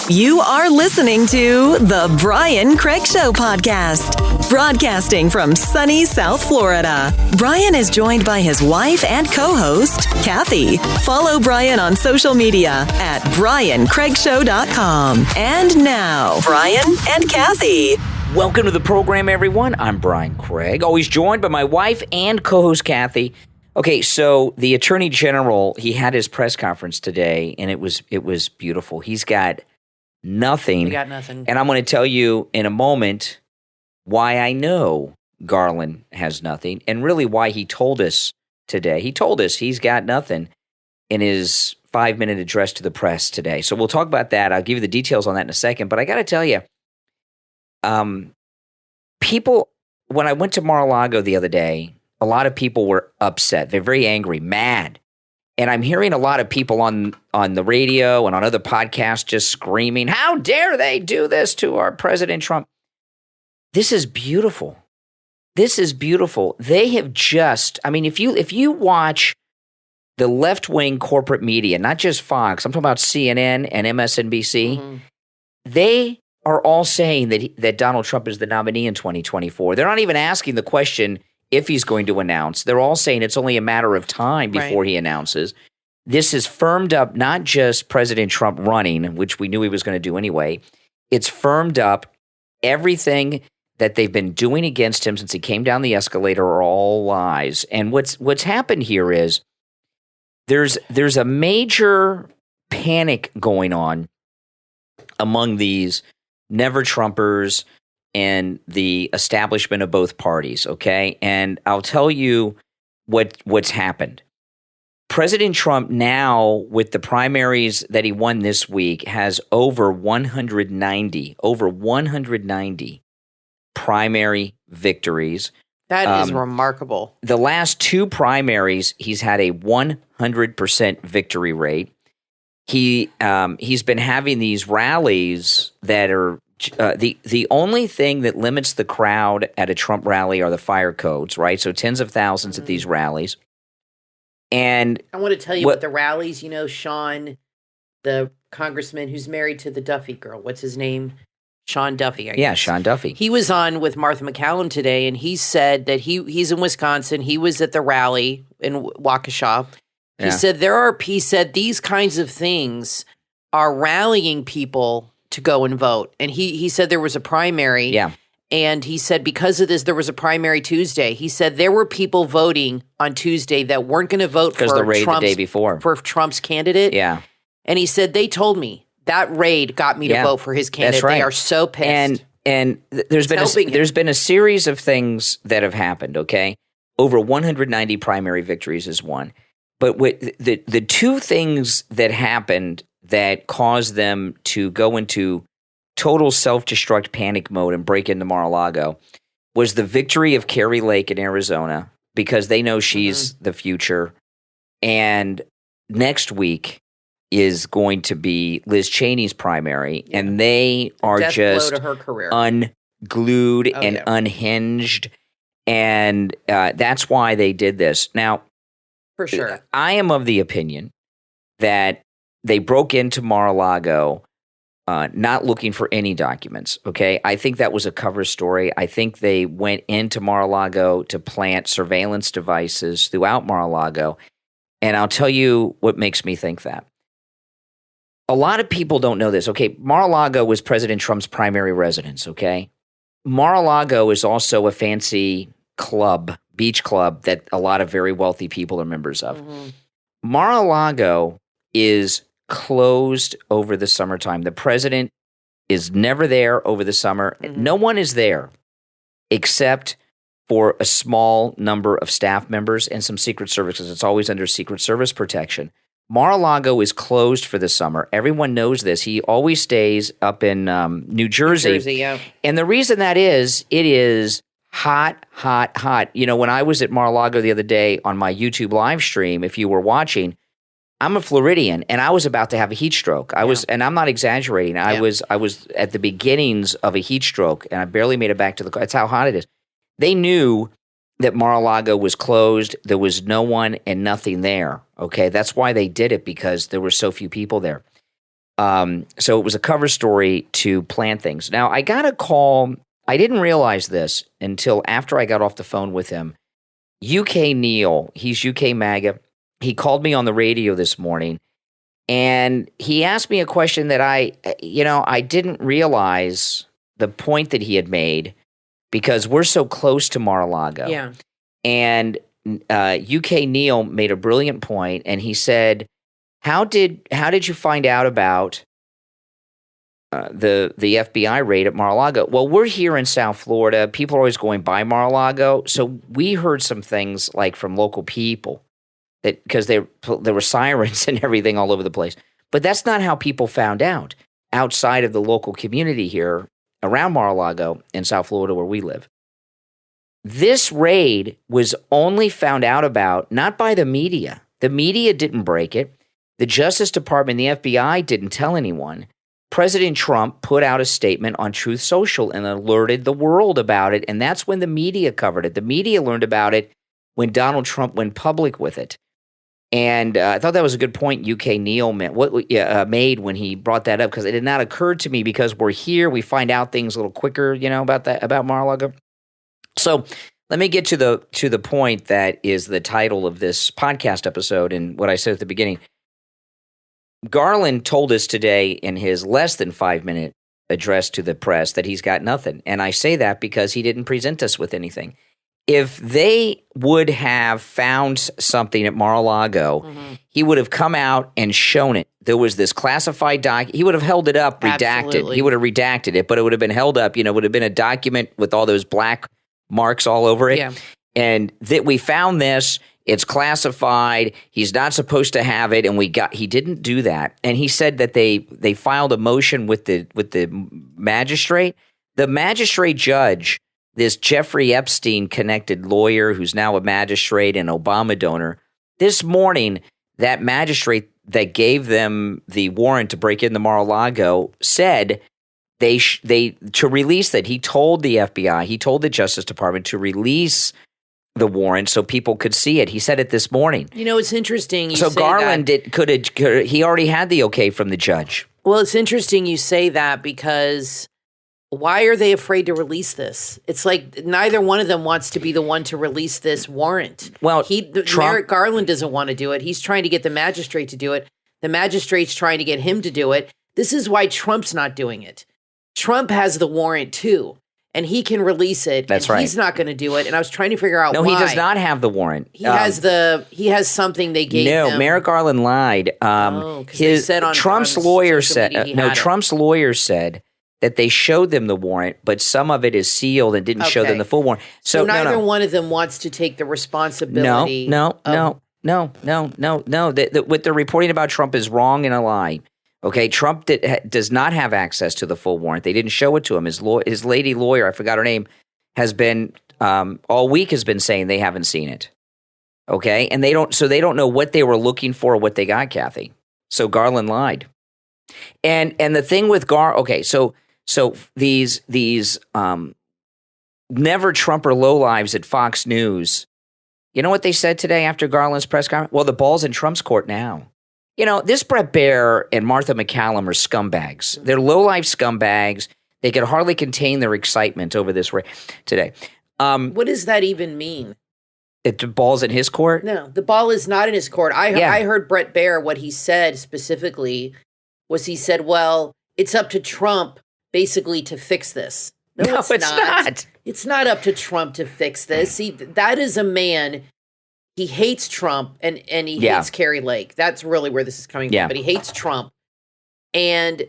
You are listening to The Brian Craig Show podcast, broadcasting from sunny South Florida. Brian is joined by his wife and co-host, Kathy. Follow Brian on social media at briancraigshow.com. And now, Brian and Kathy. Welcome to the program, everyone. I'm Brian Craig, always joined by my wife and co-host, Kathy. Okay, so the Attorney General, he had his press conference today, and it was beautiful. He's got nothing. We got nothing. And I'm going to tell you in a moment why I know Garland has nothing, and really why he told us today. He told us he's got nothing in his 5-minute address to the press today. So we'll talk about that. I'll give you the details on that in a second. But I got to tell you, people, when I went to Mar-A-Lago the other day, a lot of people were upset. They're very angry, mad. And I'm hearing a lot of people on the radio and on other podcasts just screaming, how dare they do this to our President Trump? This is beautiful. This is beautiful. They have just, I mean, if you watch the left-wing corporate media, not just Fox, I'm talking about CNN and MSNBC, they are all saying that Donald Trump is the nominee in 2024. They're not even asking the question if he's going to announce. They're all saying it's only a matter of time before he announces. This is firmed up not just President Trump running, which we knew he was going to do anyway. It's firmed up everything that they've been doing against him since he came down the escalator are all lies. And what's happened here is there's a major panic going on among these never-Trumpers and the establishment of both parties, okay? And I'll tell you what's happened. President Trump now, with the primaries that he won this week, has over 190 primary victories. That is remarkable. The last two primaries, he's had a 100% victory rate. He's been having these rallies that are the only thing that limits the crowd at a Trump rally are the fire codes, right? So tens of thousands at these rallies. And I want to tell you about the rallies. You know, Sean, the congressman who's married to the Duffy girl. What's his name? Sean Duffy. I guess. Sean Duffy. He was on with Martha McCallum today, and he said that he's in Wisconsin. He was at the rally in Waukesha. He said these kinds of things are rallying people to go and vote. And he said there was a primary. Yeah. And he said because of this, there was a primary Tuesday. He said there were people voting on Tuesday that weren't going to vote for the raid the day before. For Trump's candidate. Yeah. And he said, they told me that raid got me to vote for his candidate. That's right. They are so pissed. And there's been a series of things that have happened, okay? Over 190 primary victories is one. But the two things that happened that caused them to go into total self-destruct panic mode and break into Mar-a-Lago was the victory of Kari Lake in Arizona, because they know she's the future. And next week is going to be Liz Cheney's primary, and they are just blow to her career. Unglued and unhinged. And that's why they did this. Now, for sure, I am of the opinion that they broke into Mar-a-Lago not looking for any documents, okay? I think that was a cover story. I think they went into Mar-a-Lago to plant surveillance devices throughout Mar-a-Lago. And I'll tell you what makes me think that. A lot of people don't know this, okay? Mar-a-Lago was President Trump's primary residence, okay? Mar-a-Lago is also a fancy club, beach club, that a lot of very wealthy people are members of. Mar-a-Lago is closed over the summertime. The president is never there over the summer. No one is there except for a small number of staff members and some Secret Service, because it's always under Secret Service protection. Mar-a-Lago is closed for the summer. Everyone knows this. He always stays up in New Jersey. And the reason that is, it is hot, hot, hot. You know, when I was at Mar-a-Lago the other day on my YouTube live stream, if you were watching, I'm a Floridian, and I was about to have a heat stroke. And I'm not exaggerating. I was at the beginnings of a heat stroke, and I barely made it back to the car. That's how hot it is. They knew that Mar-a-Lago was closed. There was no one and nothing there, okay? That's why they did it, because there were so few people there. So it was a cover story to plant things. Now, I got a call. I didn't realize this until after I got off the phone with him. UK Neil, he's UK MAGA. He called me on the radio this morning, and he asked me a question that I didn't realize the point that he had made because we're so close to Mar-A-Lago. Yeah. And UK Neil made a brilliant point, and he said, How did you find out about the FBI raid at Mar-A-Lago? Well, we're here in South Florida. People are always going by Mar-A-Lago, so we heard some things like from local people that because there were sirens and everything all over the place. But that's not how people found out outside of the local community here around Mar-A-Lago in South Florida where we live. This raid was only found out about not by the media. The media didn't break it. The Justice Department, the FBI didn't tell anyone. President Trump put out a statement on Truth Social and alerted the world about it, and that's when the media covered it. The media learned about it when Donald Trump went public with it. And I thought that was a good point UK Neil made when he brought that up, because it had not occurred to me because we're here. We find out things a little quicker, about Mar-A-Lago. So let me get to the point that is the title of this podcast episode and what I said at the beginning. Garland told us today in his less than 5-minute address to the press that he's got nothing. And I say that because he didn't present us with anything. If they would have found something at Mar-A-Lago, he would have come out and shown it. There was this classified document. He would have held it up, redacted. Absolutely. He would have redacted it, but it would have been held up. It would have been a document with all those black marks all over it. Yeah. And that we found this. It's classified. He's not supposed to have it, and he didn't do that. And he said that they filed a motion with the magistrate. The magistrate judge, this Jeffrey Epstein connected lawyer who's now a magistrate and Obama donor, this morning that magistrate that gave them the warrant to break into Mar-A-Lago said they to release that. He told the FBI, he told the Justice Department to release the warrant so people could see it. He said it this morning. It's interesting. So Garland he already had the okay from the judge. Well, it's interesting you say that because why are they afraid to release this? It's like neither one of them wants to be the one to release this warrant. Well, Merrick Garland doesn't want to do it. He's trying to get the magistrate to do it. The magistrate's trying to get him to do it. This is why Trump's not doing it. Trump has the warrant too. And he can release it. That's and right. He's not going to do it. And I was trying to figure out why. No, he does not have the warrant. He has something they gave him. No, Merrick Garland lied. They said Trump's lawyer said that they showed them the warrant, but some of it is sealed and didn't show them the full warrant. So neither one of them wants to take the responsibility. No. What they're reporting about Trump is wrong and a lie. Okay, Trump does not have access to the full warrant. They didn't show it to him. His lady lawyer, I forgot her name, has been all week has been saying they haven't seen it. Okay, and they don't know what they were looking for or what they got, Kathy. So Garland lied. And the thing with so these never Trumper lowlives at Fox News, you know what they said today after Garland's press conference? Well, the ball's in Trump's court now. This Brett Baer and Martha McCallum are scumbags. They're low-life scumbags. They could hardly contain their excitement over this today. What does that even mean? The ball's in his court? No, the ball is not in his court. I heard Brett Baer, what he said specifically was he said, well, it's up to Trump basically to fix this. No, it's not. It's not up to Trump to fix this. See, that is a man... He hates Trump and he hates Carrie Lake. That's really where this is coming from. But he hates Trump, and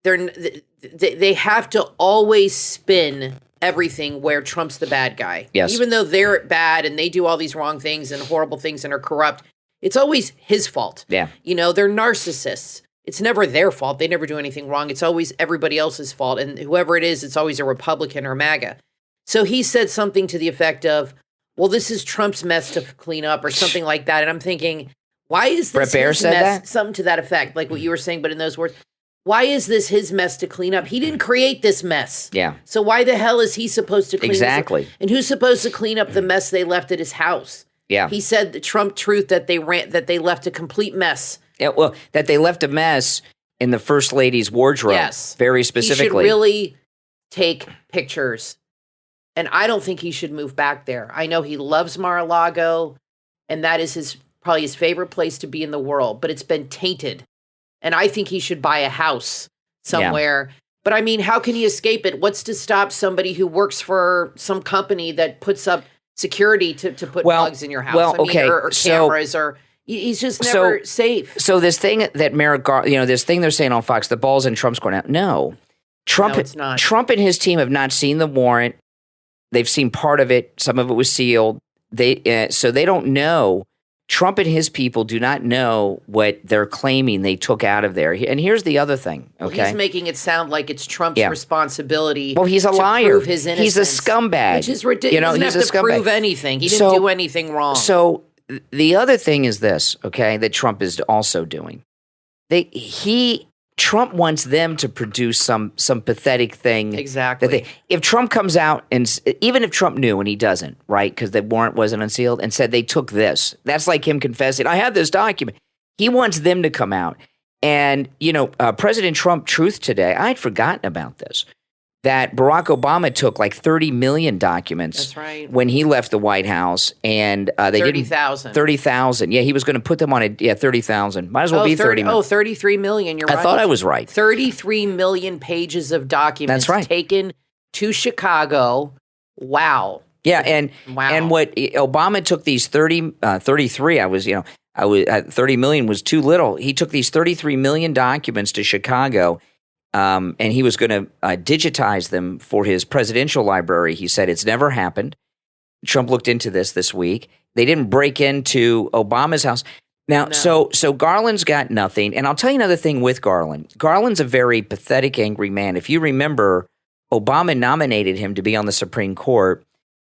they have to always spin everything where Trump's the bad guy. Yes. Even though they're bad and they do all these wrong things and horrible things and are corrupt, it's always his fault. Yeah. They're narcissists. It's never their fault. They never do anything wrong. It's always everybody else's fault, and whoever it is, it's always a Republican or MAGA. So he said something to the effect of, well, this is Trump's mess to clean up or something like that. And I'm thinking, why is this Brett Baer his said mess? that? Something to that effect, like what you were saying, but in those words. Why is this his mess to clean up? He didn't create this mess. Yeah. So why the hell is he supposed to clean exactly. this up? And who's supposed to clean up the mess they left at his house? Yeah. He said the Trump truth that they left a complete mess. Yeah, well, that they left a mess in the First Lady's wardrobe. Yes. Very specifically. He should really take pictures. And I don't think he should move back there. I know he loves Mar-A-Lago, and that is probably his favorite place to be in the world, but it's been tainted. And I think he should buy a house somewhere. Yeah. But I mean, how can he escape it? What's to stop somebody who works for some company that puts up security to put bugs in your house? Well, or cameras, or he's just never safe. So this thing that Merrick Garland, this thing they're saying on Fox, the ball's in Trump's court now. No, it's not. Trump and his team have not seen the warrant. They've seen part of it. Some of it was sealed. So they don't know. Trump and his people do not know what they're claiming they took out of there. And here's the other thing. Okay, he's making it sound like it's Trump's responsibility. Well, he's a liar. Prove his innocence. He's a scumbag. Which is ridiculous. He doesn't have to prove anything. He didn't do anything wrong. So the other thing is this, okay, that Trump is also doing. Trump wants them to produce some pathetic thing. Exactly. If Trump comes out and even if Trump knew and he doesn't, right, because the warrant wasn't unsealed, and said they took this, that's like him confessing, I had this document. He wants them to come out. And, President Trump, truth today, I had forgotten about this, that Barack Obama took like 30 million documents. That's right. When he left the White House, and they 30,000. 30,000. Yeah, he was going to put them on 30,000. Might as well be 30 million. 33 million. You're right. I thought I was right. 33 million pages of documents. That's right. Taken to Chicago. Wow. Yeah, and what Obama took these 33. I was 30 million was too little. He took these 33 million documents to Chicago. And he was going to digitize them for his presidential library. He said it's never happened. Trump looked into this week. They didn't break into Obama's house. Now, no. So Garland's got nothing. And I'll tell you another thing with Garland. Garland's a very pathetic, angry man. If you remember, Obama nominated him to be on the Supreme Court,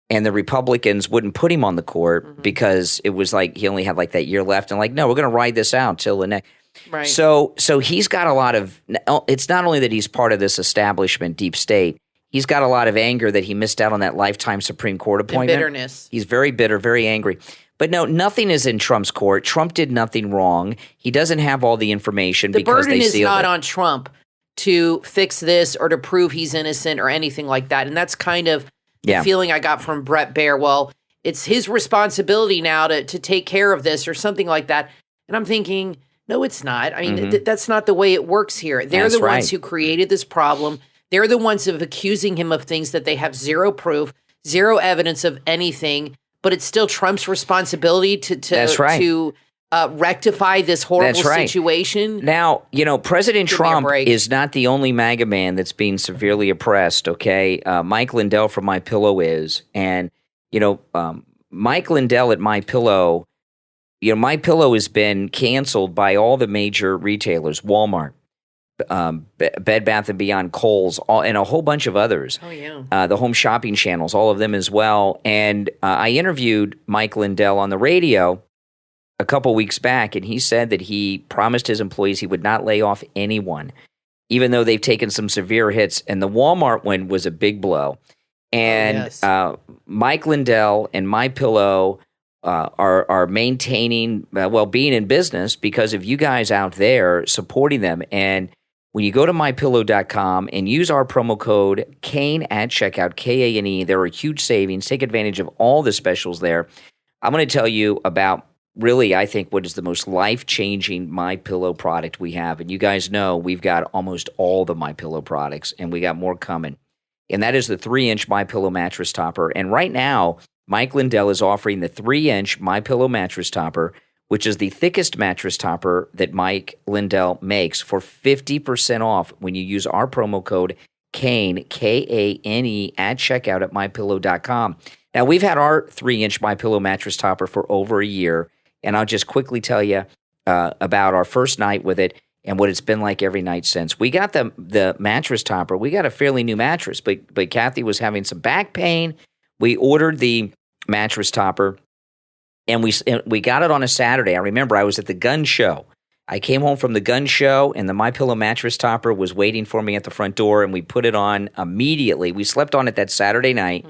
and the Republicans wouldn't put him on the court because it was like he only had like that year left. And like, no, we're going to ride this out till the next. Right. So he's got a lot of – it's not only that he's part of this establishment, deep state. He's got a lot of anger that he missed out on that lifetime Supreme Court appointment. And bitterness. He's very bitter, very angry. But no, nothing is in Trump's court. Trump did nothing wrong. He doesn't have all the information because they sealed it. The burden is not on Trump to fix this or to prove he's innocent or anything like that. And that's kind of the feeling I got from Brett Baer. Well, it's his responsibility now to take care of this or something like that. And I'm thinking – no, it's not. I mean, that's not the way it works here. They're the ones who created this problem. They're the ones of accusing him of things that they have zero proof, zero evidence of anything. But it's still Trump's responsibility to rectify this horrible situation. Now, President Trump is not the only MAGA man that's being severely oppressed. Okay, Mike Lindell from MyPillow is, and Mike Lindell at MyPillow. MyPillow has been canceled by all the major retailers, Walmart, Bed Bath & Beyond, Kohl's, and a whole bunch of others. Oh, yeah. The home shopping channels, all of them as well. And I interviewed Mike Lindell on the radio a couple weeks back, and he said that he promised his employees he would not lay off anyone, even though they've taken some severe hits. And the Walmart one was a big blow. And Mike Lindell and MyPillow are maintaining, being in business because of you guys out there supporting them. And when you go to MyPillow.com and use our promo code Kane at checkout, Kane, there are huge savings. Take advantage of all the specials there. I'm going to tell you about really, I think, what is the most life-changing MyPillow product we have. And you guys know we've got almost all the MyPillow products, and we got more coming. And that is the 3-inch MyPillow mattress topper. And right now, Mike Lindell is offering the 3-inch MyPillow mattress topper, which is the thickest mattress topper that Mike Lindell makes, for 50% off when you use our promo code Kane, Kane, at checkout at MyPillow.com. Now, we've had our 3-inch MyPillow mattress topper for over a year, and I'll just quickly tell you about our first night with it and what it's been like every night since. We got the mattress topper. We got a fairly new mattress, but Kathy was having some back pain. We ordered the mattress topper, and we got it on a Saturday. I remember I was at the gun show. I came home from the gun show, and the MyPillow mattress topper was waiting for me at the front door, and we put it on immediately. We slept on it that Saturday night,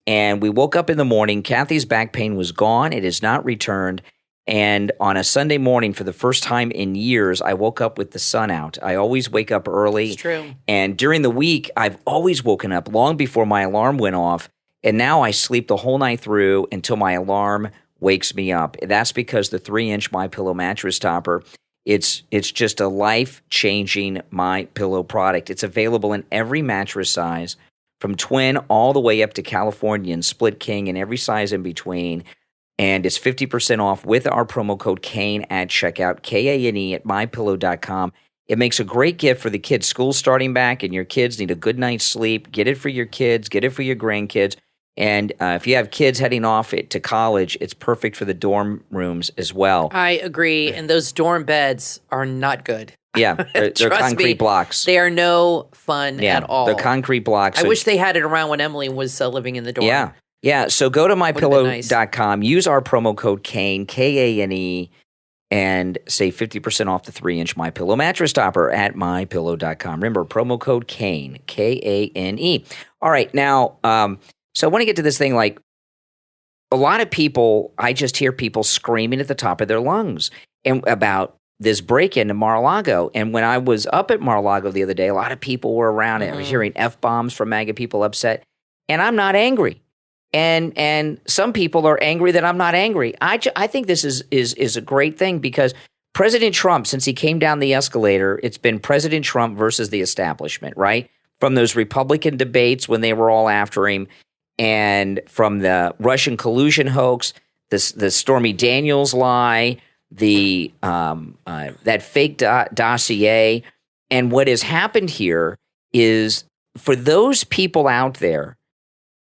and we woke up in the morning. Kathy's back pain was gone. It has not returned, And on a Sunday morning, for the first time in years, I woke up with the sun out. I always wake up early. It's true. And during the week, I've always woken up long before my alarm went off. And now I sleep the whole night through until my alarm wakes me up. That's because the 3-inch MyPillow mattress topper, it's just a life-changing MyPillow product. It's available in every mattress size, from twin all the way up to Californian, split king, and every size in between. And it's 50% off with our promo code KANE at checkout, KANE at MyPillow.com. It makes a great gift for the kids. School's starting back and your kids need a good night's sleep. Get it for your kids. Get it for your grandkids. And if you have kids heading off to college, it's perfect for the dorm rooms as well. I agree. And those dorm beds are not good. Yeah, they're concrete blocks. They are no fun at all. They're concrete blocks. I wish they had it around when Emily was living in the dorm. Yeah. Yeah, so go to MyPillow.com, use our promo code KANE, KANE, and save 50% off the 3-inch MyPillow mattress topper at MyPillow.com. Remember, promo code KANE, KANE. All right, now, so I want to get to this thing, like, a lot of people, I just hear people screaming at the top of their lungs and about this break-in to Mar-A-Lago. And when I was up at Mar-A-Lago the other day, a lot of people were around it. I was hearing F-bombs from MAGA people upset, and I'm not angry. And some people are angry that I'm not angry. I think this is a great thing because President Trump, since he came down the escalator, it's been President Trump versus the establishment, right? From those Republican debates when they were all after him, and from the Russian collusion hoax, the Stormy Daniels lie, the that fake dossier, and what has happened here is for those people out there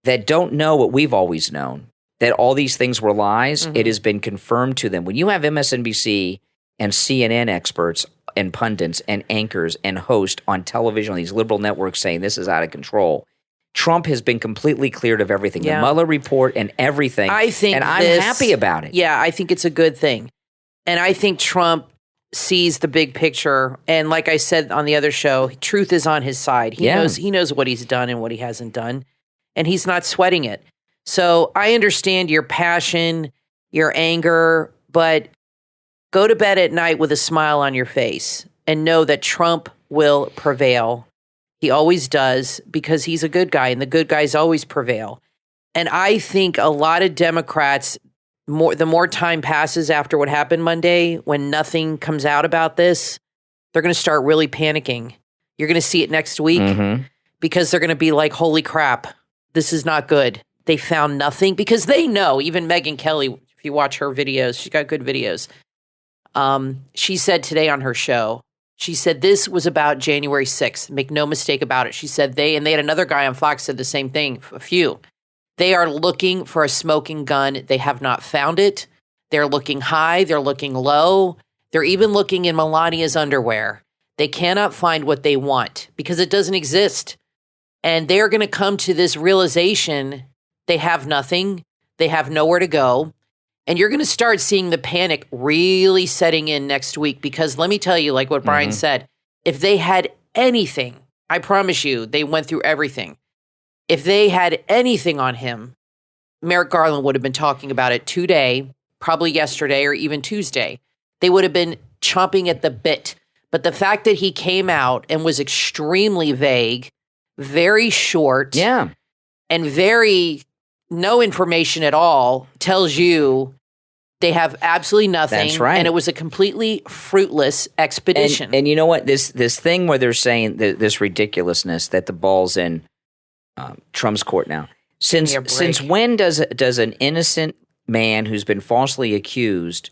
that don't know what we've always known, that all these things were lies, it has been confirmed to them. When you have MSNBC and CNN experts and pundits and anchors and hosts on television on these liberal networks saying this is out of control, Trump has been completely cleared of everything. The Mueller report and everything. I'm happy about it. Yeah, I think it's a good thing. And I think Trump sees the big picture. And like I said on the other show, truth is on his side. He knows what he's done and what he hasn't done. And he's not sweating it. So I understand your passion, your anger, but go to bed at night with a smile on your face and know that Trump will prevail. He always does because he's a good guy and the good guys always prevail. And I think a lot of Democrats, the more time passes after what happened Monday, when nothing comes out about this, they're going to start really panicking. You're going to see it next week because they're going to be like, holy crap. This is not good. They found nothing because they know, even Megyn Kelly, if you watch her videos, she's got good videos. She said today on her show, she said this was about January 6th. Make no mistake about it. She said and they had another guy on Fox said the same thing, a few. They are looking for a smoking gun. They have not found it. They're looking high. They're looking low. They're even looking in Melania's underwear. They cannot find what they want because it doesn't exist. And they're going to come to this realization they have nothing. They have nowhere to go. And you're going to start seeing the panic really setting in next week because let me tell you, like what Brian said, if they had anything, I promise you, they went through everything. If they had anything on him, Merrick Garland would have been talking about it today, probably yesterday or even Tuesday. They would have been chomping at the bit. But the fact that he came out and was extremely vague, very short, and very no information at all tells you they have absolutely nothing. That's right. And it was a completely fruitless expedition. And you know what? This thing where they're saying this ridiculousness that the ball's in Trump's court now. Since when does an innocent man who's been falsely accused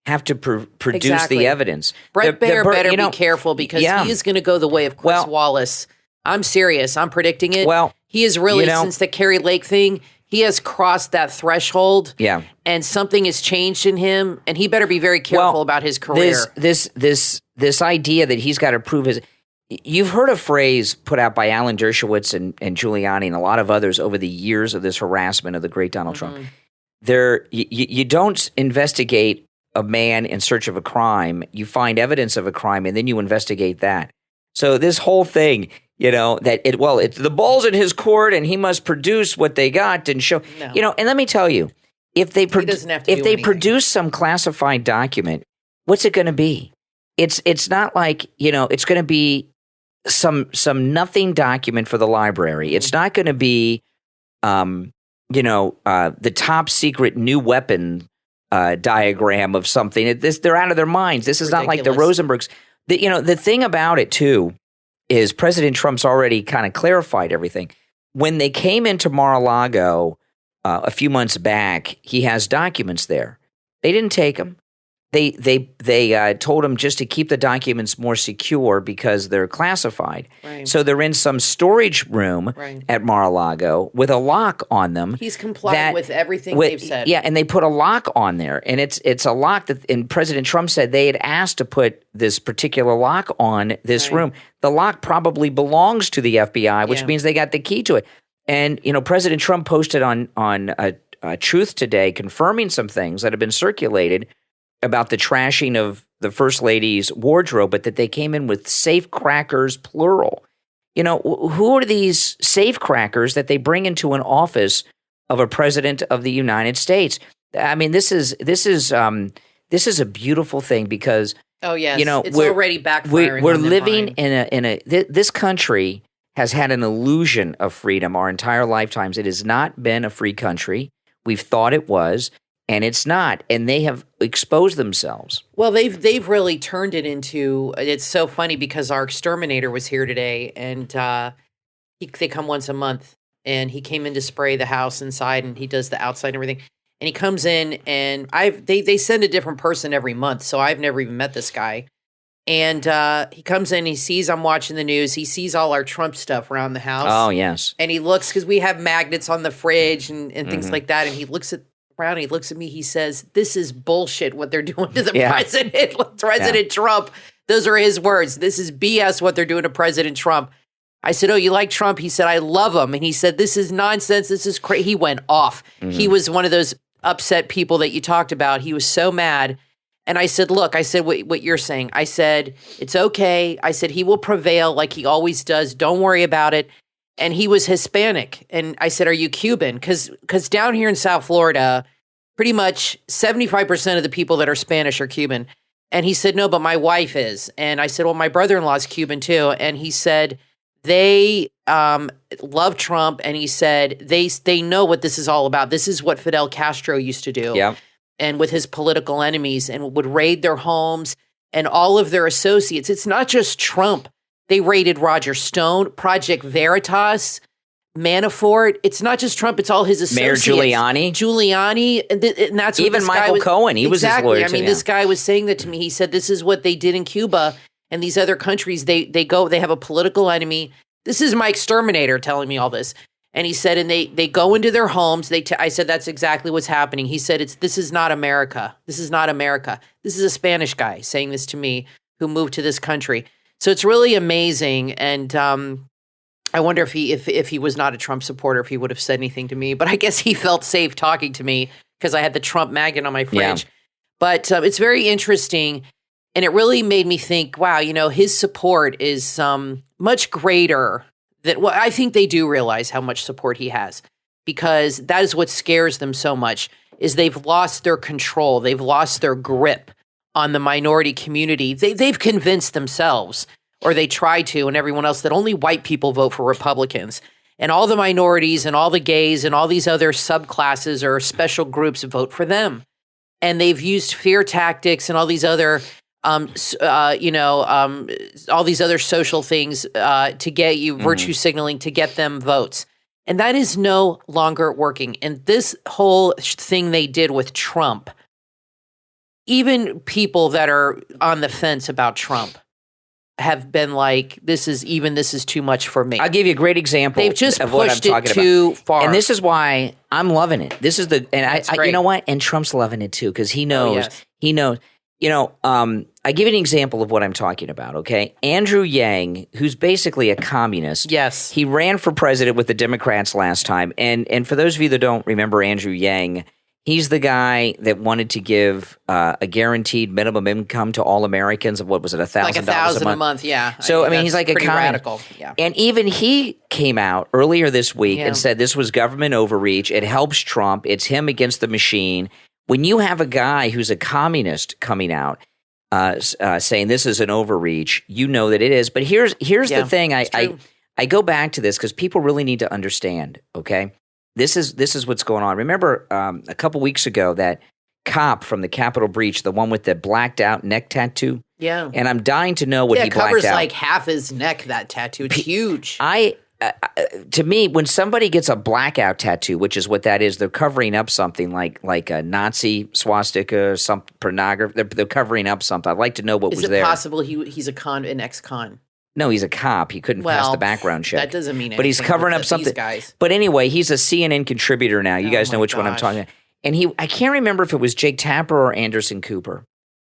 have to produce the evidence? Brett Baer better be careful because he is going to go the way of Chris Wallace. I'm serious. I'm predicting it. Well, he is really, since the Kerry Lake thing, he has crossed that threshold. Yeah. And something has changed in him, and he better be very careful about his career. This idea that he's got to prove his... You've heard a phrase put out by Alan Dershowitz and Giuliani and a lot of others over the years of this harassment of the great Donald Trump. You don't investigate a man in search of a crime. You find evidence of a crime, and then you investigate that. So this whole thing... the ball's in his court and he must produce what they got and show, and let me tell you, if they doesn't have to do anything. produce some classified document, what's it going to be? It's not like, it's going to be some nothing document for the library. It's not going to be, the top secret new weapon diagram of something. They're out of their minds. This is not like the Rosenbergs. The thing about it too is President Trump's already kind of clarified everything. When they came into Mar-a-Lago a few months back, he has documents there. They didn't take them. They told him just to keep the documents more secure because they're classified. Right. So they're in some storage room at Mar-a-Lago with a lock on them. He's compliant with everything they've said. Yeah, and they put a lock on there, and it's a lock that. And President Trump said they had asked to put this particular lock on this room. The lock probably belongs to the FBI, which means they got the key to it. And President Trump posted on Truth Today confirming some things that have been circulated about the trashing of the First Lady's wardrobe, but that they came in with safe crackers, plural. Who are these safe crackers that they bring into an office of a president of the United States? I mean, this is a beautiful thing because it's already backfiring. We're living in a this country has had an illusion of freedom our entire lifetimes. It has not been a free country. We've thought it was. And it's not, and they have exposed themselves. Well, they've really turned it into. It's so funny because our exterminator was here today, and they come once a month, and he came in to spray the house inside, and he does the outside and everything. And he comes in, and they send a different person every month, so I've never even met this guy. And he comes in, he sees I'm watching the news, he sees all our Trump stuff around the house. Oh yes, and he looks because we have magnets on the fridge and things like that, and he looks at. Around, he looks at me, he says, "This is bullshit what they're doing to the President Trump." Those are his words. This is BS what they're doing to President Trump. I said, "Oh, you like Trump?" He said, "I love him." And he said, "This is nonsense. This is crazy." He went off. He was one of those upset people that you talked about. He was so mad. And I said, "Look," I said, what you're saying. I said, "It's okay." I said, "He will prevail like he always does. Don't worry about it." And he was Hispanic. And I said, "Are you Cuban?" Because down here in South Florida, pretty much 75% of the people that are Spanish are Cuban. And he said, "No, but my wife is." And I said, "Well, my brother-in-law is Cuban too." And he said, they love Trump. And he said, they know what this is all about. This is what Fidel Castro used to do. Yeah. And with his political enemies, and would raid their homes and all of their associates. It's not just Trump. They raided Roger Stone, Project Veritas, Manafort. It's not just Trump. It's all his associates. Mayor Giuliani. And that's what even Michael Cohen. He was his lawyer too. I mean, this guy was saying that to me. He said, "This is what they did in Cuba and these other countries. They have a political enemy." This is my exterminator telling me all this. And he said, and they go into their homes. I said, "That's exactly what's happening." He said, this is not America. This is not America. This is a Spanish guy saying this to me who moved to this country. So it's really amazing. And I wonder if he was not a Trump supporter, if he would have said anything to me. But I guess he felt safe talking to me because I had the Trump magnet on my fridge. Yeah. But it's very interesting. And it really made me think, wow, his support is much greater than, well, I think they do realize how much support he has, because that is what scares them so much, is they've lost their control. They've lost their grip on the minority community. They've convinced themselves, or they try to, and everyone else, that only white people vote for Republicans. And all the minorities and all the gays and all these other subclasses or special groups vote for them. And they've used fear tactics and all these other, all these other social things to get you, virtue signaling, to get them votes. And that is no longer working. And this whole thing they did with Trump, even people that are on the fence about Trump have been like, this is too much for me. I'll give you a great example. They've just of what pushed I'm it talking too about. far. And this is why I'm loving it. This is I you know what? And Trump's loving it too, because he knows. Oh, yes. He knows. I give you an example of what I'm talking about, okay? Andrew Yang, who's basically a communist. Yes. He ran for president with the Democrats last time. And for those of you that don't remember Andrew Yang, He's the guy that wanted to give a guaranteed minimum income to all Americans of what was it, $1,000 like $1,000 a month? Yeah. So I mean, he's like a communist. Radical. Yeah. And even he came out earlier this week and said this was government overreach. It helps Trump. It's him against the machine. When you have a guy who's a communist coming out saying this is an overreach, you know that it is. But here's the thing. I go back to this because people really need to understand. Okay. This is what's going on. Remember a couple weeks ago that cop from the Capitol breach, the one with the blacked out neck tattoo? Yeah. And I'm dying to know what he blacked out. Yeah, it covers like half his neck, that tattoo. It's huge. To me, when somebody gets a blackout tattoo, which is what that is, they're covering up something like a Nazi swastika, some pornography. They're covering up something. I'd like to know what was there. Is it possible he's an ex-con? No, he's a cop. He couldn't pass the background check. That doesn't mean anything. But he's covering up something. Guys. But anyway, he's a CNN contributor now. You guys know which one I'm talking about. And I can't remember if it was Jake Tapper or Anderson Cooper,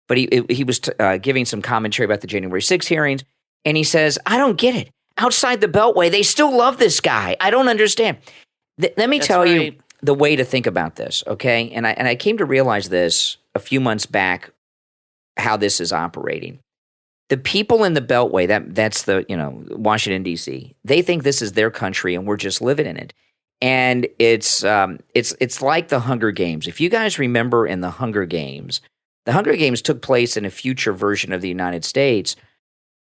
but he was giving some commentary about the January 6th hearings, and he says, I don't get it. Outside the Beltway, they still love this guy. I don't understand. Let me tell you the way to think about this, okay? And I came to realize this a few months back, how this is operating. The people in the Beltway, that's the, Washington, D.C., they think this is their country and we're just living in it. And it's like the Hunger Games. If you guys remember in the Hunger Games took place in a future version of the United States,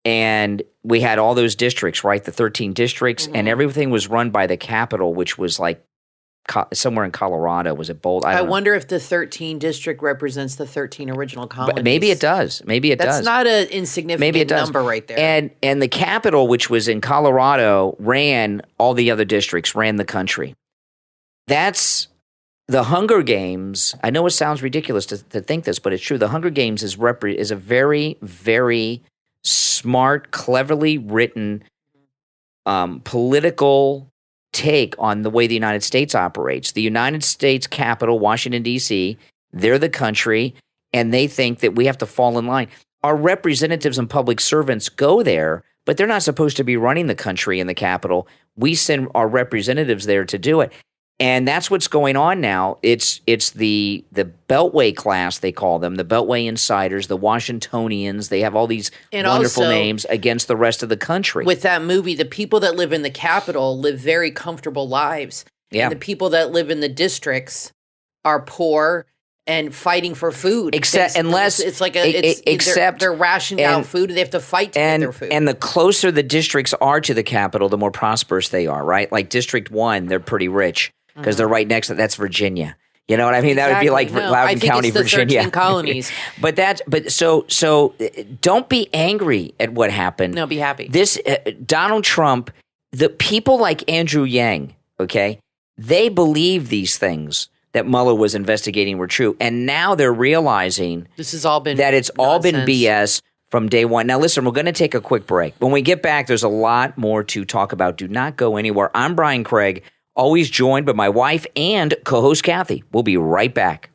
and we had all those districts, right, the 13 districts, and everything was run by the capital, which was like somewhere in Colorado. Was it Boulder? I wonder if the 13 district represents the 13 original colonies. But maybe it does. That's not an insignificant number right there. And the capital, which was in Colorado, ran all the other districts, ran the country. That's the Hunger Games. I know it sounds ridiculous to think this, but it's true. The Hunger Games is a very, very smart, cleverly written political take on the way the United States operates. The United States Capitol, Washington, D.C., they're the country, and they think that we have to fall in line. Our representatives and public servants go there, but they're not supposed to be running the country in the Capitol. We send our representatives there to do it. And that's what's going on now. It's the Beltway class, they call them, the Beltway insiders, the Washingtonians. They have all these wonderful names against the rest of the country. With that movie, the people that live in the Capitol live very comfortable lives. Yeah. And the people that live in the districts are poor and fighting for food. Except they're rationing out food and they have to fight to get their food. And the closer the districts are to the Capitol, the more prosperous they are, right? Like District 1, they're pretty rich because they're right next to that's Virginia. You know what I mean? That would be like Loudoun County, Virginia. 13 colonies. So don't be angry at what happened. No, be happy. This Donald Trump, the people like Andrew Yang, okay, they believe these things that Mueller was investigating were true, and now they're realizing this has all been that it's all been BS from day one. Now, listen, we're going to take a quick break. When we get back, there's a lot more to talk about. Do not go anywhere. I'm Brian Craig. Always joined by my wife and co-host Kathy. We'll be right back.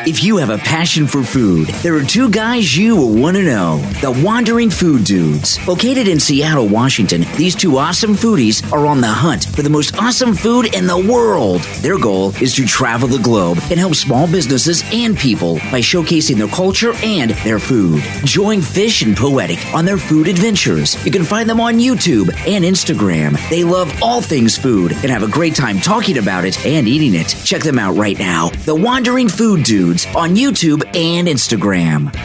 If you have a passion for food, there are two guys you will want to know. The Wandering Food Dudes. Located in Seattle, Washington, these two awesome foodies are on the hunt for the most awesome food in the world. Their goal is to travel the globe and help small businesses and people by showcasing their culture and their food. Join Fish and Poetic on their food adventures. You can find them on YouTube and Instagram. They love all things food and have a great time talking about it and eating it. Check them out right now. The Wandering Food Dudes on YouTube and Instagram.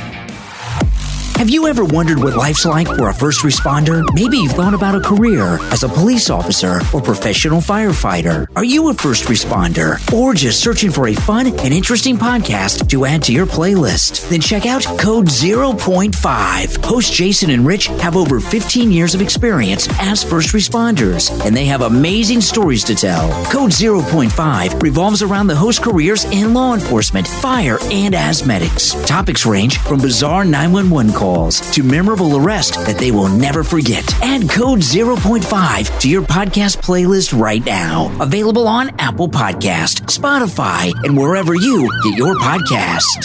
Have you ever wondered what life's like for a first responder? Maybe you've thought about a career as a police officer or professional firefighter. Are you a first responder or just searching for a fun and interesting podcast to add to your playlist? Then check out Code 0.5. Hosts Jason and Rich have over 15 years of experience as first responders, and they have amazing stories to tell. Code 0.5 revolves around the host careers in law enforcement, fire, and asthmatics. Topics range from bizarre 911 calls to memorable arrests that they will never forget. Add Code 0.5 to your podcast playlist right now. Available on Apple Podcast, Spotify, and wherever you get your podcast.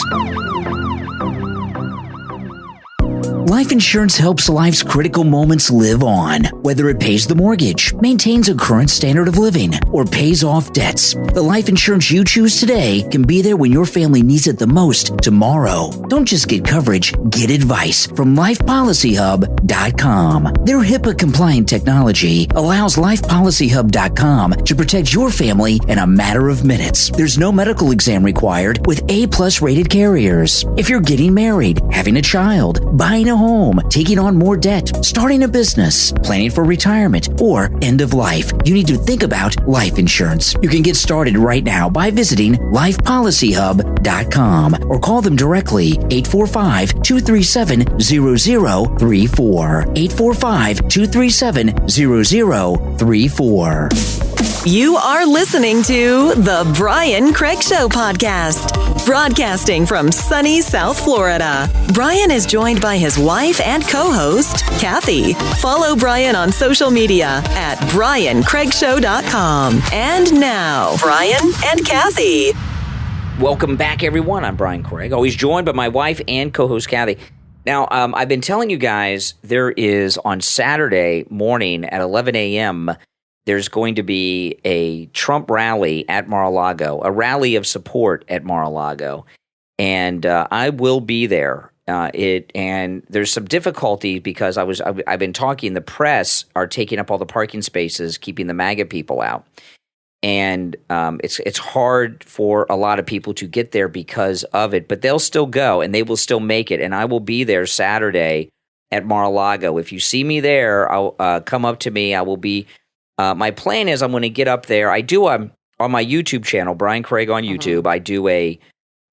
Life insurance helps life's critical moments live on, whether it pays the mortgage, maintains a current standard of living, or pays off debts. The life insurance you choose today can be there when your family needs it the most tomorrow. Don't just get coverage, get advice from lifepolicyhub.com. Their HIPAA-compliant technology allows lifepolicyhub.com to protect your family in a matter of minutes. There's no medical exam required with A-plus rated carriers. If you're getting married, having a child, buying a home, taking on more debt, starting a business, planning for retirement, or end of life, you need to think about life insurance. You can get started right now by visiting lifepolicyhub.com or call them directly 845-237-0034. 845-237-0034. You are listening to The Brian Craig Show podcast, broadcasting from sunny South Florida. Brian is joined by his wife and co-host, Kathy. Follow Brian on social media at briancraigshow.com. And now, Brian and Kathy. Welcome back, everyone. I'm Brian Craig, always joined by my wife and co-host, Kathy. Now, I've been telling you guys there is on Saturday morning at 11 a.m., there's going to be a Trump rally at Mar-A-Lago, a rally of support at Mar-A-Lago, and I will be there. And there's some difficulty because I've been talking. The press are taking up all the parking spaces, keeping the MAGA people out, and it's hard for a lot of people to get there because of it. But they'll still go, and they will still make it. And I will be there Saturday at Mar-A-Lago. If you see me there, I'll come up to me. I will be. My plan is I'm going to get up there. I do on my YouTube channel, Brian Craig on YouTube. I do a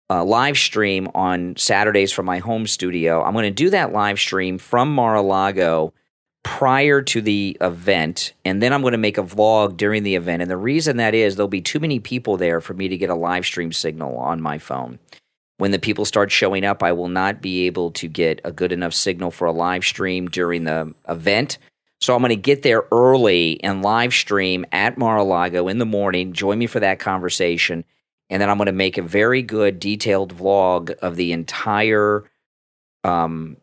live stream on Saturdays from my home studio. I'm going to do that live stream from Mar-A-Lago prior to the event, and then I'm going to make a vlog during the event. And the reason that is there'll be too many people there for me to get a live stream signal on my phone. When the people start showing up, I will not be able to get a good enough signal for a live stream during the event. So I'm going to get there early and live stream at Mar-A-Lago in the morning. Join me for that conversation. And then I'm going to make a very good detailed vlog of the entire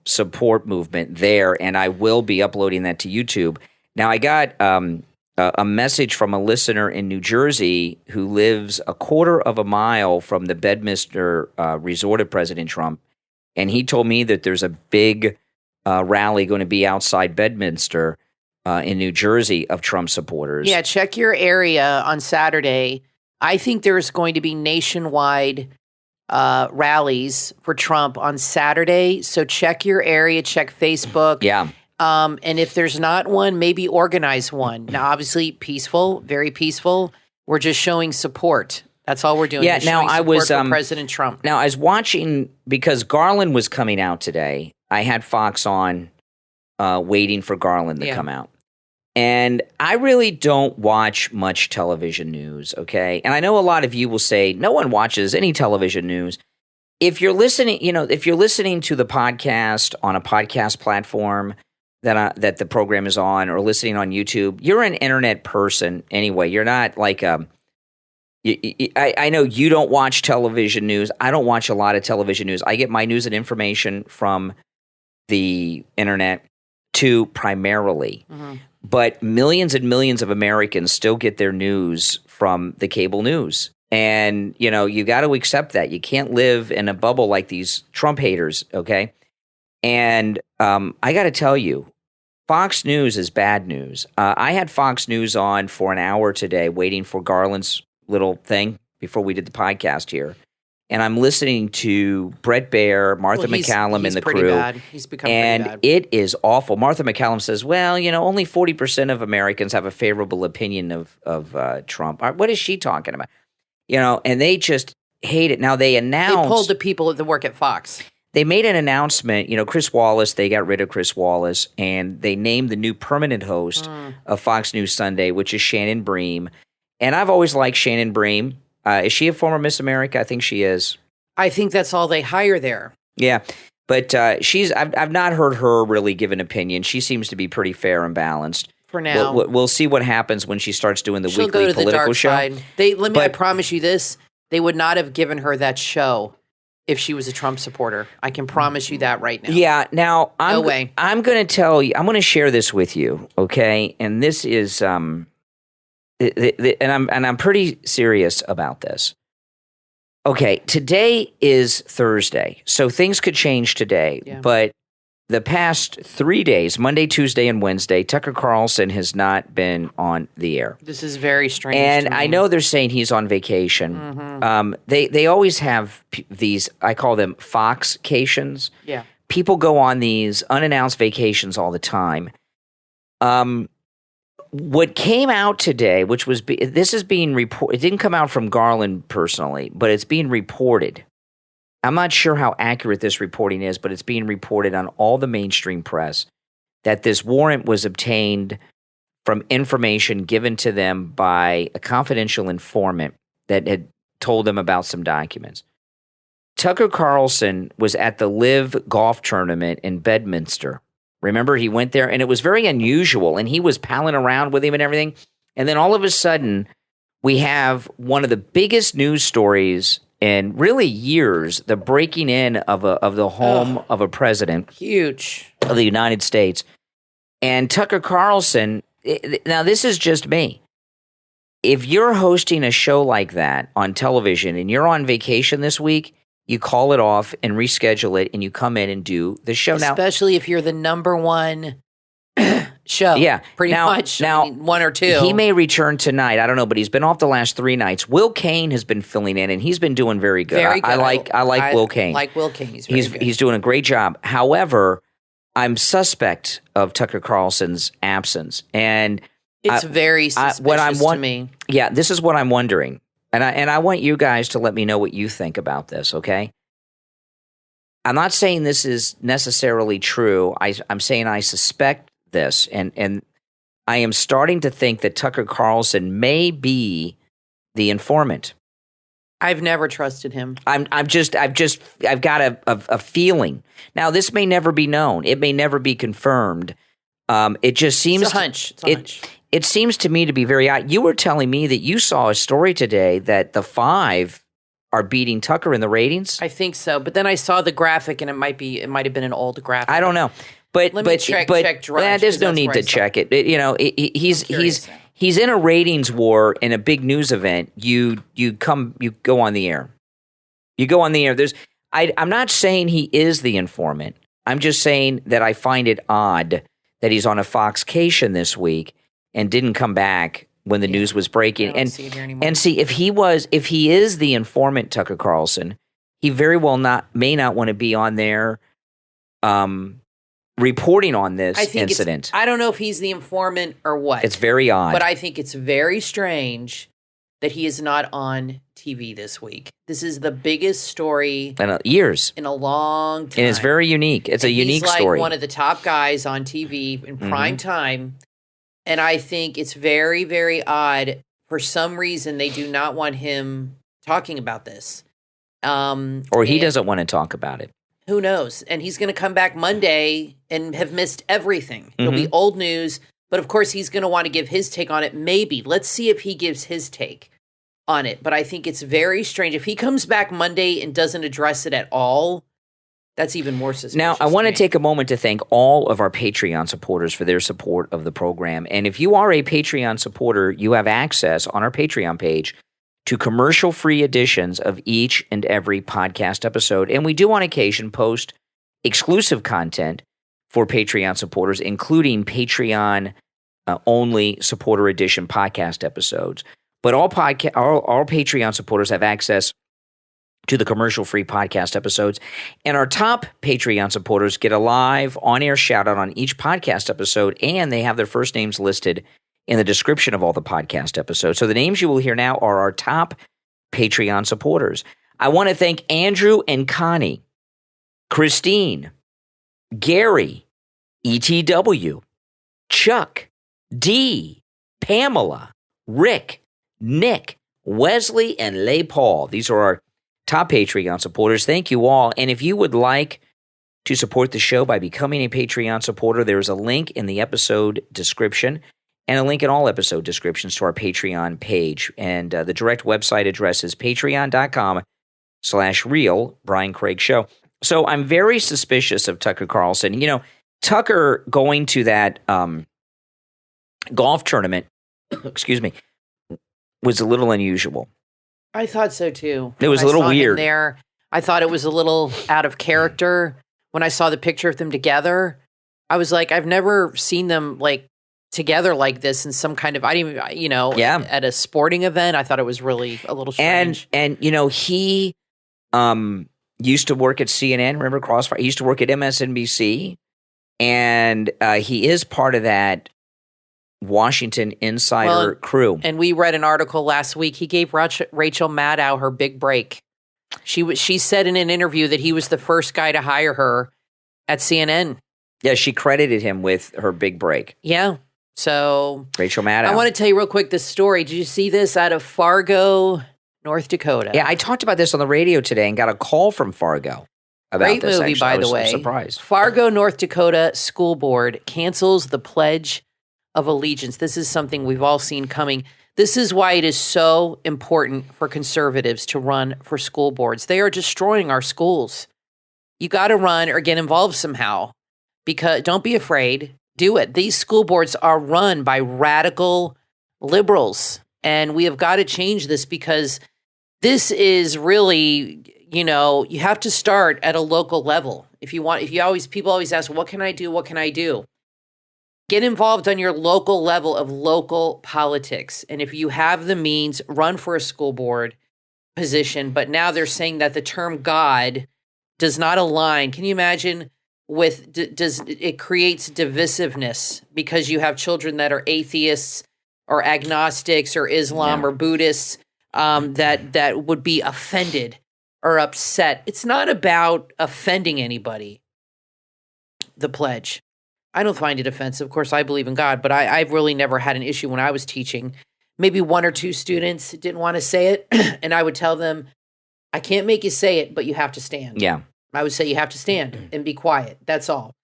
support movement there. And I will be uploading that to YouTube. Now, I got a message from a listener in New Jersey who lives a quarter of a mile from the Bedminster resort of President Trump. And he told me that there's a big rally going to be outside Bedminster in New Jersey of Trump supporters. Yeah, check your area on Saturday. I think there's going to be nationwide rallies for Trump on Saturday. So check your area, check Facebook. Yeah. And if there's not one, maybe organize one. Now, obviously, peaceful, very peaceful. We're just showing support. That's all we're doing. Yeah, now I was for President Trump. Now I was watching because Garland was coming out today. I had Fox on waiting for Garland to come out. And I really don't watch much television news, okay? And I know a lot of you will say, no one watches any television news. If you're listening, if you're listening to the podcast on a podcast platform that the program is on or listening on YouTube, you're an internet person anyway. You're not like I know you don't watch television news. I don't watch a lot of television news. I get my news and information from the internet too, primarily. Mm-hmm. But millions and millions of Americans still get their news from the cable news. And, you got to accept that. You can't live in a bubble like these Trump haters, okay? And I got to tell you, Fox News is bad news. I had Fox News on for an hour today waiting for Garland's little thing before we did the podcast here. And I'm listening to Brett Baer, Martha McCallum, and the crew. Bad. He's become and pretty bad. It is awful. Martha McCallum says, well, only 40% of Americans have a favorable opinion of Trump. What is she talking about? And they just hate it. Now, they announced— They pulled the people that work at Fox. They made an announcement. Chris Wallace, they got rid of Chris Wallace, and they named the new permanent host of Fox News Sunday, which is Shannon Bream. And I've always liked Shannon Bream. Is she a former Miss America? I think she is. I think that's all they hire there. Yeah, but I've not heard her really give an opinion. She seems to be pretty fair and balanced. For now. We'll see what happens when she starts doing the She'll weekly go to political the dark show. side. I promise you this, they would not have given her that show if she was a Trump supporter. I can promise you that right now. Yeah. Now, No way. I'm going to tell you, I'm going to share this with you, okay? And this is, and I'm pretty serious about this. Okay, today is Thursday, so things could change today. Yeah. But the past 3 days, Monday, Tuesday, and Wednesday, Tucker Carlson has not been on the air. This is very strange. And to me. I know they're saying he's on vacation. Mm-hmm. They always have these, I call them Foxcations. Yeah. People go on these unannounced vacations all the time. What came out today, which was this is being reported. It didn't come out from Garland personally, but it's being reported. I'm not sure how accurate this reporting is, but it's being reported on all the mainstream press that this warrant was obtained from information given to them by a confidential informant that had told them about some documents. Tucker Carlson was at the Live golf tournament in Bedminster. Remember, he went there, and it was very unusual, and he was palling around with him and everything. And then all of a sudden, we have one of the biggest news stories in really years, the breaking in of the home of a president. Huge. Of the United States. And Tucker Carlson, now this is just me. If you're hosting a show like that on television and you're on vacation this week, you call it off and reschedule it, and you come in and do the show. Especially if you're the number one show. Yeah. Pretty much. Now, I mean, one or two. He may return tonight. I don't know, but he's been off the last 3 nights. Will Kane has been filling in, and he's been doing very good. Very good. I like Will Kane. Like Will Kane. He's very good. He's doing a great job. However, I'm suspect of Tucker Carlson's absence. And it's very suspicious to me. Yeah, this is what I'm wondering. And I want you guys to let me know what you think about this, okay? I'm not saying this is necessarily true. I'm saying I suspect this, and I am starting to think that Tucker Carlson may be the informant. I've never trusted him. I've got a feeling. Now, this may never be known. It may never be confirmed. It just seems it's a hunch. It's a hunch. It seems to me to be very odd. You were telling me that you saw a story today that the 5 are beating Tucker in the ratings. I think so, but then I saw the graphic, and it might have been an old graphic. I don't know, but let me check Drudge, there's no need to check it. He's in a ratings war in a big news event. You go on the air. You go on the air. I'm not saying he is the informant. I'm just saying that I find it odd that he's on a Foxcation this week and didn't come back when the news was breaking. And see, if he is the informant, Tucker Carlson, he very well may not want to be on there reporting on this incident. I don't know if he's the informant or what. It's very odd. But I think it's very strange that he is not on TV this week. This is the biggest story in years. In a long time. And it's very unique. It's a unique story. He's like one of the top guys on TV in prime time. And I think it's very, very odd. For some reason, they do not want him talking about this. Or he doesn't want to talk about it. Who knows? And he's going to come back Monday and have missed everything. It'll be old news. But of course, he's going to want to give his take on it. Maybe. Let's see if he gives his take on it. But I think it's very strange. If he comes back Monday and doesn't address it at all, that's even more suspicious. Now, I want to take a moment to thank all of our Patreon supporters for their support of the program. And if you are a Patreon supporter, you have access on our Patreon page to commercial-free editions of each and every podcast episode. And we do on occasion post exclusive content for Patreon supporters, including Patreon-only supporter edition podcast episodes. But all Patreon supporters have access to the commercial-free podcast episodes. And our top Patreon supporters get a live on-air shout-out on each podcast episode, and they have their first names listed in the description of all the podcast episodes. So the names you will hear now are our top Patreon supporters. I want to thank Andrew and Connie, Christine, Gary, ETW, Chuck, D, Pamela, Rick, Nick, Wesley, and Leigh Paul. These are our top Patreon supporters. Thank you all. And if you would like to support the show by becoming a Patreon supporter, there is a link in the episode description and a link in all episode descriptions to our Patreon page. And the direct website address is YouTube.com/real Brian Craig Show. So I'm very suspicious of Tucker Carlson. You know, Tucker going to that golf tournament, excuse me, was a little unusual. I thought so too. It was a little weird. There, I thought it was a little out of character. When I saw the picture of them together, I was like, I've never seen them like together like this in some kind of, I didn't even, you know, at a sporting event. I thought it was really a little strange. And you know, he used to work at CNN. Remember Crossfire? He used to work at MSNBC, and he is part of that Washington insider crew. And we read an article last week. He gave Rachel Maddow her big break. She said in an interview that he was the first guy to hire her at CNN. Yeah, she credited him with her big break. Yeah. So Rachel Maddow. I want to tell you real quick this story. Did you see this out of Fargo, North Dakota? Yeah, I talked about this on the radio today and got a call from Fargo about Great this. Movie, actually. by the way. I'm surprised. Fargo, North Dakota School Board cancels the Pledge of Allegiance. This is something we've all seen coming. This is why it is so important for conservatives to run for school boards. They are destroying our schools. You got to run or get involved somehow, because don't be afraid. Do it. These school boards are run by radical liberals, and we have got to change this, because this is really, you know, you have to start at a local level. People always ask, what can I do? What can I do? Get involved on your local level of local politics. And if you have the means, run for a school board position. But now they're saying that the term God does not align. Can you imagine it creates divisiveness, because you have children that are atheists or agnostics or Islam or Buddhists that would be offended or upset. It's not about offending anybody, the pledge. I don't find it offensive. Of course, I believe in God, but I've really never had an issue when I was teaching. Maybe one or two students didn't want to say it, and I would tell them, I can't make you say it, but you have to stand. Yeah. I would say you have to stand and be quiet. That's all.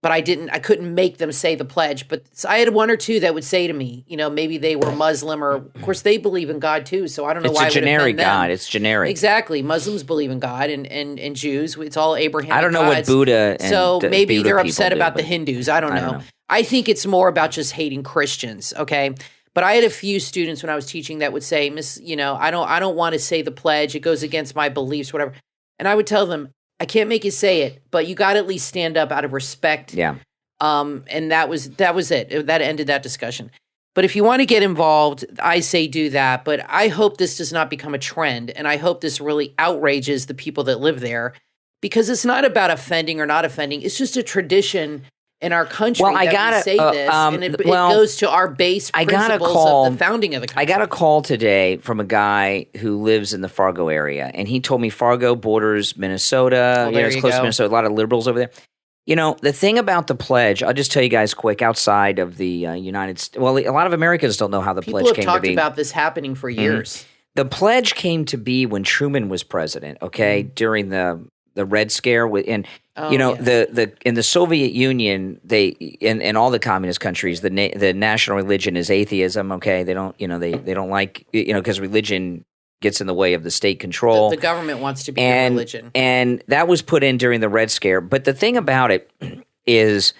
But I couldn't make them say the pledge. But I had one or two that would say to me, you know, maybe they were Muslim, or of course they believe in God too. So I don't know why it's a generic God. It's generic. Exactly. Muslims believe in God, and Jews. It's all Abrahamic. I don't know what Buddha. And so maybe Buddha they're upset do, about the Hindus. I don't know. I think it's more about just hating Christians. Okay. But I had a few students when I was teaching that would say, Miss, you know, I don't want to say the pledge. It goes against my beliefs, whatever. And I would tell them, I can't make you say it, but you got to at least stand up out of respect. Yeah. And that was it. That ended that discussion. But if you want to get involved, I say do that. But I hope this does not become a trend, and I hope this really outrages the people that live there, because it's not about offending or not offending. It's just a tradition in our country we say this, and it goes to our base principles of the founding of the country. I got a call today from a guy who lives in the Fargo area, and he told me Fargo borders Minnesota. It's close to Minnesota. A lot of liberals over there. You know, the thing about the pledge, I'll just tell you guys quick, outside of the United States, well, a lot of Americans don't know how the pledge came to be. People have talked about this happening for years. Mm-hmm. The pledge came to be when Truman was president, okay, during the Red Scare. In the Soviet Union, in all the communist countries, the national religion is atheism, okay? They don't, they don't like, because religion gets in the way of the state control. The government wants to be a religion. And that was put in during the Red Scare. But the thing about it is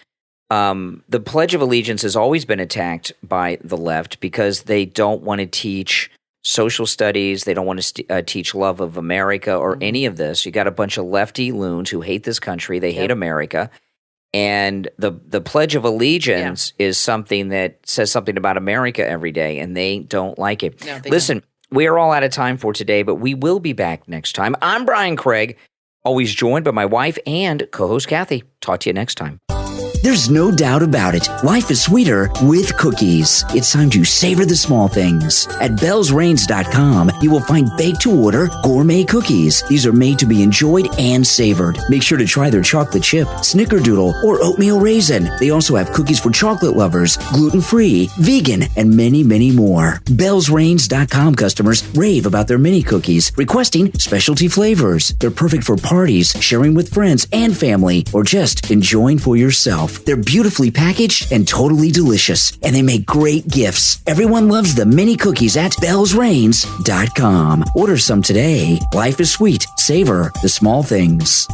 the Pledge of Allegiance has always been attacked by the left, because they don't want to teach social studies. They don't want to teach love of America or any of this. You got a bunch of lefty loons who hate this country. They hate America. And the Pledge of Allegiance is something that says something about America every day, and they don't like it. No, Listen, we are all out of time for today, but we will be back next time. I'm Brian Craig, always joined by my wife and co-host Kathy. Talk to you next time. There's no doubt about it. Life is sweeter with cookies. It's time to savor the small things. At bellsrains.com, you will find baked-to-order gourmet cookies. These are made to be enjoyed and savored. Make sure to try their chocolate chip, snickerdoodle, or oatmeal raisin. They also have cookies for chocolate lovers, gluten-free, vegan, and many, many more. bellsrains.com customers rave about their mini cookies, requesting specialty flavors. They're perfect for parties, sharing with friends and family, or just enjoying for yourself. yourself. They're beautifully packaged and totally delicious, and they make great gifts. Everyone loves the mini cookies at bellsrains.com. Order some today. Life is sweet. Savor the small things.